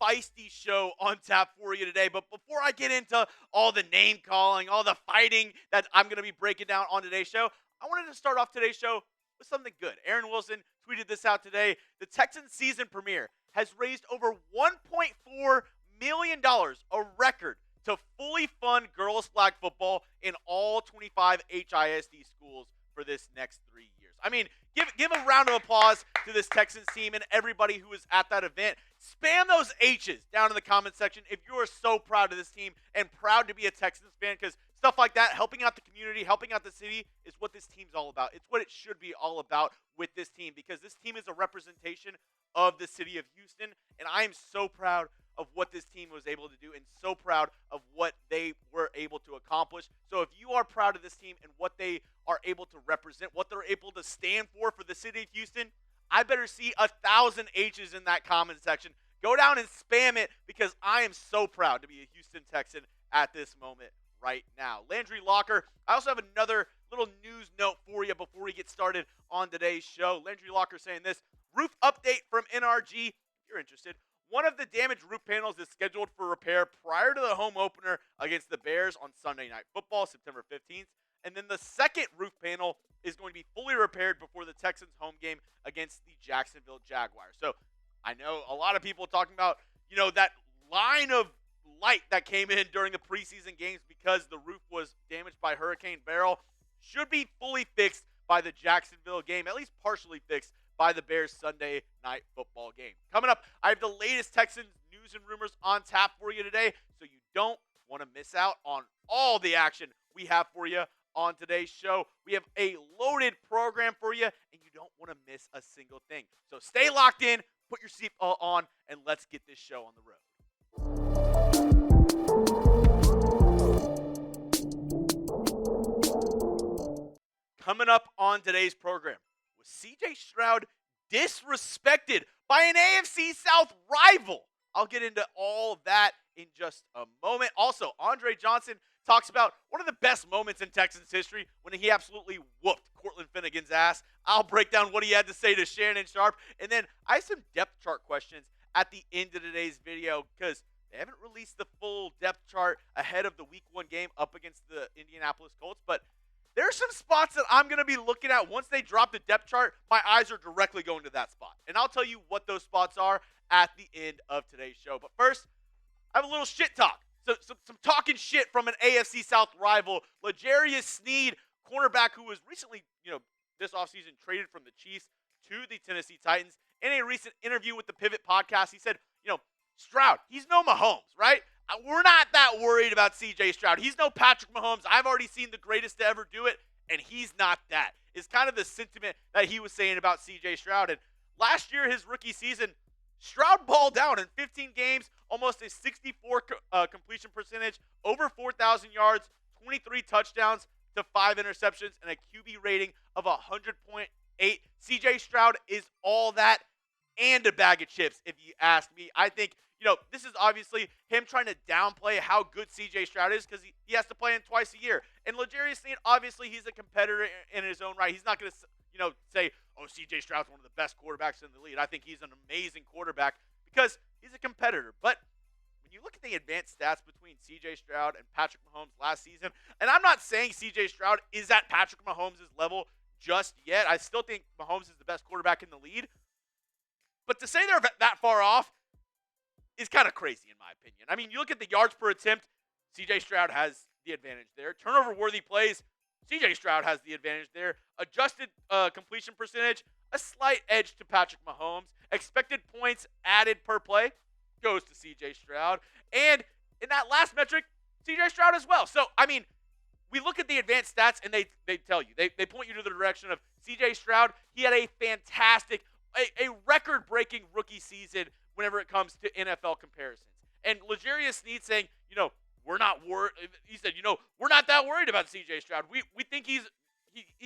feisty show on tap for you today. But before I get into all the name calling, all the fighting that I'm going to be breaking down on today's show, I wanted to start off today's show with something good. Aaron Wilson tweeted this out today. The Texans season premiere has raised over $1.4 million, a record to fully fund girls flag football in all 25 HISD schools for this next 3 years. I mean, give a round of applause to this Texans team and everybody who was at that event. Spam those H's down in the comment section if you are so proud of this team and proud to be a Texans fan, because stuff like that, helping out the community, helping out the city, is what this team's all about. It's what it should be all about with this team, because this team is a representation of the city of Houston, and I am so proud of what this team was able to do and so proud of what they were able to accomplish. So if you are proud of this team and what they are able to represent, what they're able to stand for the city of Houston, I better see 1,000 H's in that comment section. Go down and spam it, because I am so proud to be a Houston Texan at this moment right now. Landry Locker, I also have another little news note for you before we get started on today's show. Landry Locker saying this: roof update from NRG. If you're interested, one of the damaged roof panels is scheduled for repair prior to the home opener against the Bears on Sunday Night Football, September 15th. And then the second roof panel is going to be fully repaired before the Texans' home game against the Jacksonville Jaguars. So I know a lot of people talking about, that line of light that came in during the preseason games because the roof was damaged by Hurricane Beryl should be fully fixed by the Jacksonville game, at least partially fixed by the Bears Sunday Night Football game. Coming up, I have the latest Texans news and rumors on tap for you today, so you don't want to miss out on all the action we have for you on today's show. We have a loaded program for you, and you don't want to miss a single thing. So stay locked in, put your seatbelt on, and let's get this show on the road. Coming up on today's program, was CJ Stroud disrespected by an AFC South rival? I'll get into all of that in just a moment. Also, Andre Johnson talks about one of the best moments in Texans history when he absolutely whooped Cortland Finnegan's ass. I'll break down what he had to say to Shannon Sharpe. And then I have some depth chart questions at the end of today's video, because they haven't released the full depth chart ahead of the Week 1 game up against the Indianapolis Colts. But there are some spots that I'm going to be looking at once they drop the depth chart. My eyes are directly going to that spot. And I'll tell you what those spots are at the end of today's show. But first, I have a little shit talk. So some talking shit from an AFC South rival, L'Jarious Sneed, cornerback who was recently, this offseason traded from the Chiefs to the Tennessee Titans. In a recent interview with the Pivot podcast, he said, Stroud, he's no Mahomes, right? We're not that worried about CJ Stroud. He's no Patrick Mahomes. I've already seen the greatest to ever do it, and he's not that. It's kind of the sentiment that he was saying about CJ Stroud. And last year, his rookie season, Stroud balled out in 15 games, almost a 64 completion percentage, over 4,000 yards, 23 touchdowns to 5 interceptions, and a QB rating of 100.8. CJ Stroud is all that and a bag of chips, if you ask me. I think, this is obviously him trying to downplay how good CJ Stroud is, because he has to play him twice a year. And L'Jarious Sneed, obviously, he's a competitor in his own right. He's not going to, say, CJ Stroud's one of the best quarterbacks in the league. I think he's an amazing quarterback because he's a competitor. But when you look at the advanced stats between CJ Stroud and Patrick Mahomes last season, and I'm not saying CJ Stroud is at Patrick Mahomes' level just yet. I still think Mahomes is the best quarterback in the league. But to say they're that far off is kind of crazy, in my opinion. I mean, you look at the yards per attempt, CJ Stroud has the advantage there. Turnover-worthy plays, CJ Stroud has the advantage there. Adjusted completion percentage, a slight edge to Patrick Mahomes. Expected points added per play goes to CJ Stroud. And in that last metric, CJ Stroud as well. So, I mean, we look at the advanced stats, and they tell you. They point you to the direction of CJ Stroud. He had a fantastic, a record-breaking rookie season whenever it comes to NFL comparisons. And L'Jarious Sneed saying, we're not worried. He said, we're not that worried about CJ Stroud. We think he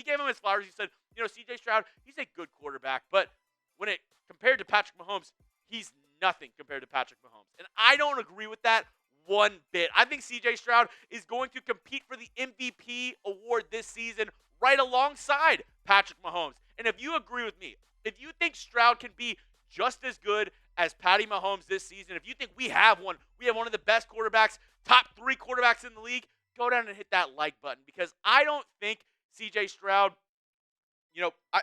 gave him his flowers. He said, CJ Stroud, he's a good quarterback, but when it compared to Patrick Mahomes, he's nothing compared to Patrick Mahomes. And I don't agree with that one bit. I think CJ Stroud is going to compete for the MVP award this season right alongside Patrick Mahomes. And if you agree with me, if you think Stroud can be just as good as Patty Mahomes this season, if you think we have one of the best quarterbacks, top 3 quarterbacks in the league, go down and hit that like button, because I don't think C.J. Stroud,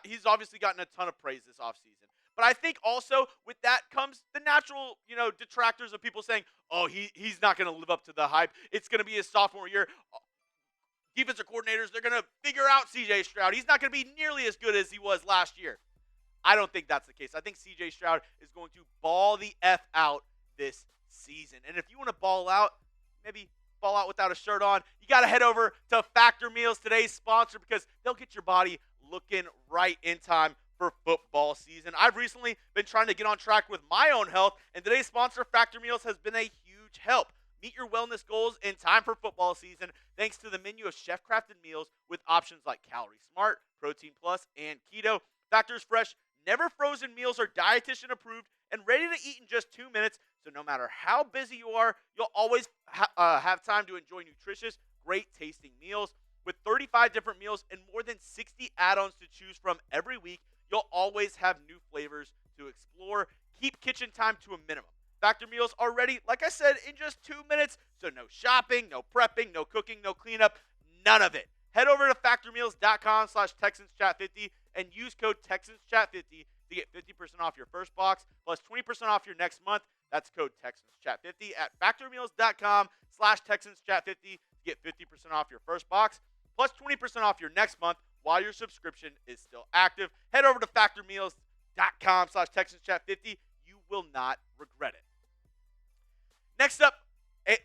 he's obviously gotten a ton of praise this offseason. But I think also with that comes the natural, detractors of people saying, oh, he's not going to live up to the hype. It's going to be his sophomore year. Defensive coordinators, they're going to figure out C.J. Stroud. He's not going to be nearly as good as he was last year. I don't think that's the case. I think C.J. Stroud is going to ball the F out this season. And if you want to ball out, maybe ball out without a shirt on, you got to head over to Factor Meals, today's sponsor, because they'll get your body looking right in time for football season. I've recently been trying to get on track with my own health, and today's sponsor, Factor Meals, has been a huge help. Meet your wellness goals in time for football season thanks to the menu of chef-crafted meals with options like Calorie Smart, Protein Plus, and Keto. Factor's fresh, never frozen meals are dietitian approved and ready to eat in just 2 minutes, so no matter how busy you are, you'll always have time to enjoy nutritious, great-tasting meals. With 35 different meals and more than 60 add-ons to choose from every week, you'll always have new flavors to explore. Keep kitchen time to a minimum. Factor meals are ready, like I said, in just 2 minutes. So no shopping, no prepping, no cooking, no cleanup, none of it. Head over to factormeals.com/TexansChat50 and use code TexansChat50 to get 50% off your first box plus 20% off your next month. That's code TexansChat50 at factormeals.com/TexansChat50 to get 50% off your first box plus 20% off your next month while your subscription is still active. Head over to factormeals.com/TexansChat50. You will not regret it. Next up,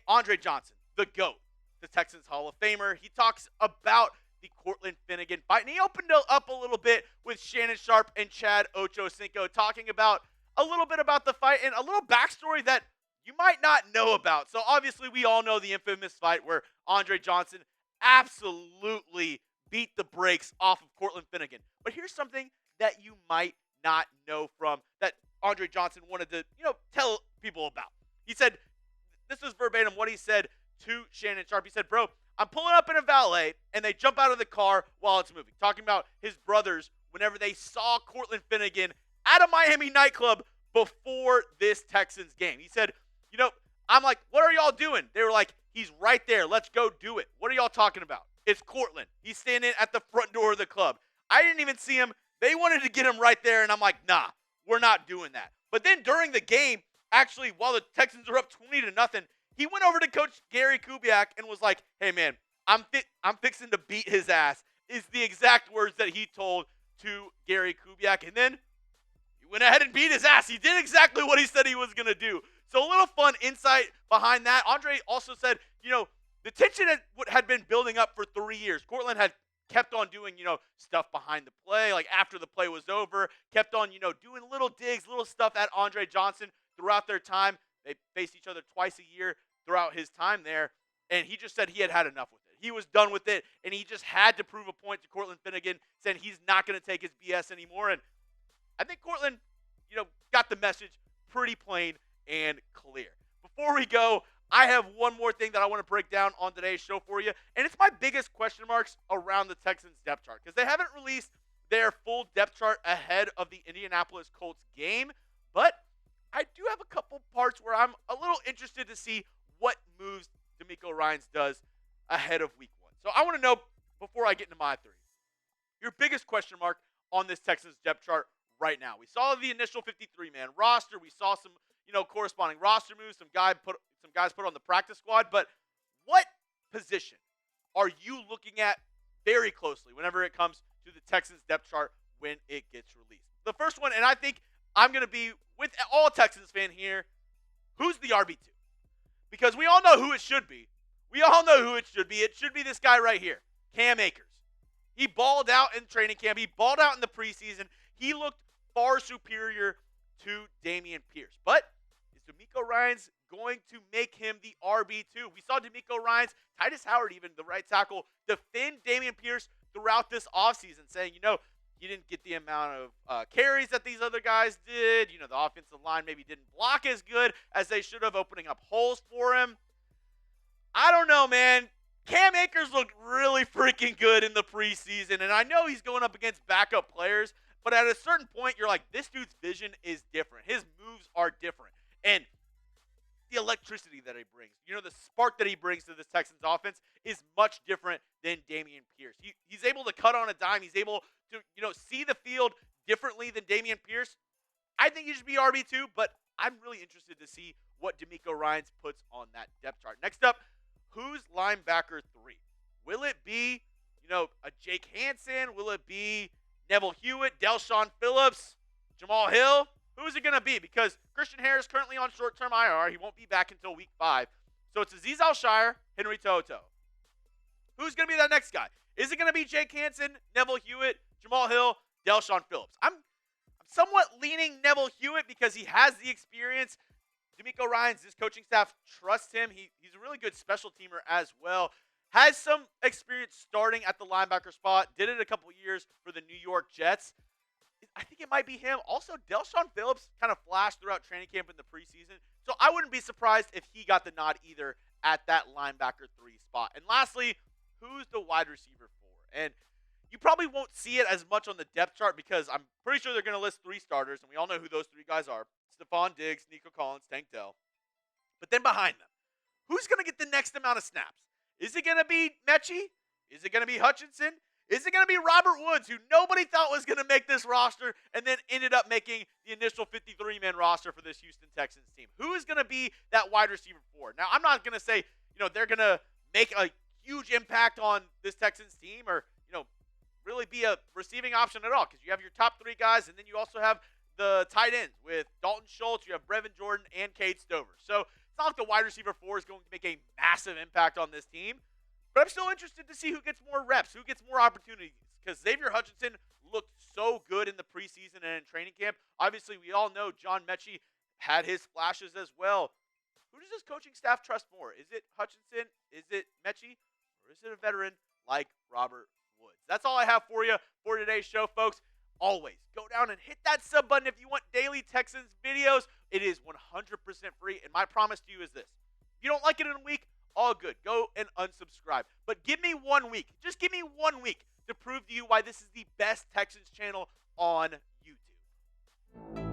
Andre Johnson, the GOAT, the Texans Hall of Famer. He talks about the Cortland Finnegan fight, and he opened up a little bit with Shannon Sharpe and Chad Ochocinco, talking about a little bit about the fight and a little backstory that you might not know about. So obviously we all know the infamous fight where Andre Johnson absolutely beat the brakes off of Cortland Finnegan. But here's something that you might not know from that Andre Johnson wanted to, tell people about. He said, this is verbatim what he said to Shannon Sharpe. He said, bro, I'm pulling up in a valet, and they jump out of the car while it's moving. Talking about his brothers whenever they saw Cortland Finnegan at a Miami nightclub before this Texans game. He said, I'm like, what are y'all doing? They were like, he's right there. Let's go do it. What are y'all talking about? It's Cortland. He's standing at the front door of the club. I didn't even see him. They wanted to get him right there, and I'm like, nah, we're not doing that. But then during the game, actually, while the Texans were up 20-0, he went over to Coach Gary Kubiak and was like, hey, man, I'm fixing to beat his ass, is the exact words that he told to Gary Kubiak. And then he went ahead and beat his ass. He did exactly what he said he was going to do. So a little fun insight behind that. Andre also said, the tension had been building up for 3 years. Cortland had kept on doing, stuff behind the play, like after the play was over, kept on, doing little digs, little stuff at Andre Johnson throughout their time. They faced each other twice a year throughout his time there, and he just said he had enough with it. He was done with it, and he just had to prove a point to Cortland Finnegan, saying he's not going to take his BS anymore. And I think Cortland, got the message pretty plain and clear. Before we go, I have one more thing that I want to break down on today's show for you, and it's my biggest question marks around the Texans depth chart, because they haven't released their full depth chart ahead of the Indianapolis Colts game, but I do have a couple parts where I'm a little interested to see what moves DeMeco Ryans does ahead of week 1. So I want to know, before I get into my three, your biggest question mark on this Texans depth chart right now. We saw the initial 53-man roster. We saw some, corresponding roster moves, some guys put on the practice squad. But what position are you looking at very closely whenever it comes to the Texans depth chart when it gets released? The first one, and I think I'm going to be with all Texans fan here, who's the RB2? Because we all know who it should be. It should be this guy right here, Cam Akers. He balled out in training camp. He balled out in the preseason. He looked far superior to Dameon Pierce. But is DeMeco Ryans going to make him the RB2? We saw DeMeco Ryans, Titus Howard even, the right tackle, defend Dameon Pierce throughout this offseason, saying, he didn't get the amount of carries that these other guys did. The offensive line maybe didn't block as good as they should have, opening up holes for him. I don't know, man. Cam Akers looked really freaking good in the preseason, and I know he's going up against backup players, But at a certain point, you're like, this dude's vision is different. His moves are different. And the electricity that he brings, the spark that he brings to this Texans offense is much different than Dameon Pierce. He's able to cut on a dime. He's able to, see the field differently than Dameon Pierce. I think he should be RB2, but I'm really interested to see what DeMeco Ryans puts on that depth chart. Next up, who's linebacker 3? Will it be, a Jake Hansen? Will it be Neville Hewitt, Del'Shawn Phillips, Jamal Hill? Who's it going to be? Because Christian Harris currently on short-term IR. He won't be back until week 5. So it's Azeez Al-Shire, Henry Toto. Who's going to be that next guy? Is it going to be Jake Hansen, Neville Hewitt, Jamal Hill, Del'Shawn Phillips? I'm somewhat leaning Neville Hewitt because he has the experience. DeMeco Ryans, his coaching staff trusts him. He's a really good special teamer as well. Has some experience starting at the linebacker spot. Did it a couple years for the New York Jets. I think it might be him. Also, Del'Shawn Phillips kind of flashed throughout training camp in the preseason. So I wouldn't be surprised if he got the nod either at that linebacker 3 spot. And lastly, who's the wide receiver 4? And you probably won't see it as much on the depth chart because I'm pretty sure they're going to list 3 starters, and we all know who those 3 guys are. Stephon Diggs, Nico Collins, Tank Dell. But then behind them, who's going to get the next amount of snaps? Is it going to be Mechie? Is it going to be Hutchinson? Is it going to be Robert Woods, who nobody thought was going to make this roster and then ended up making the initial 53-man roster for this Houston Texans team? Who is going to be that wide receiver 4? Now, I'm not going to say, they're going to make a huge impact on this Texans team or, really be a receiving option at all because you have your top 3 guys and then you also have the tight ends with Dalton Schultz, you have Brevin Jordan, and Cade Stover. So it's not like the wide receiver 4 is going to make a massive impact on this team. But I'm still interested to see who gets more reps, who gets more opportunities. Because Xavier Hutchinson looked so good in the preseason and in training camp. Obviously, we all know John Mechie had his flashes as well. Who does this coaching staff trust more? Is it Hutchinson? Is it Mechie? Or is it a veteran like Robert Woods? That's all I have for you for today's show, folks. Always go down and hit that sub button if you want daily Texans videos. It is 100% free. And my promise to you is this. If you don't like it in a week, all good. Go and unsubscribe. But give me 1 week. Just give me 1 week to prove to you why this is the best Texans channel on YouTube.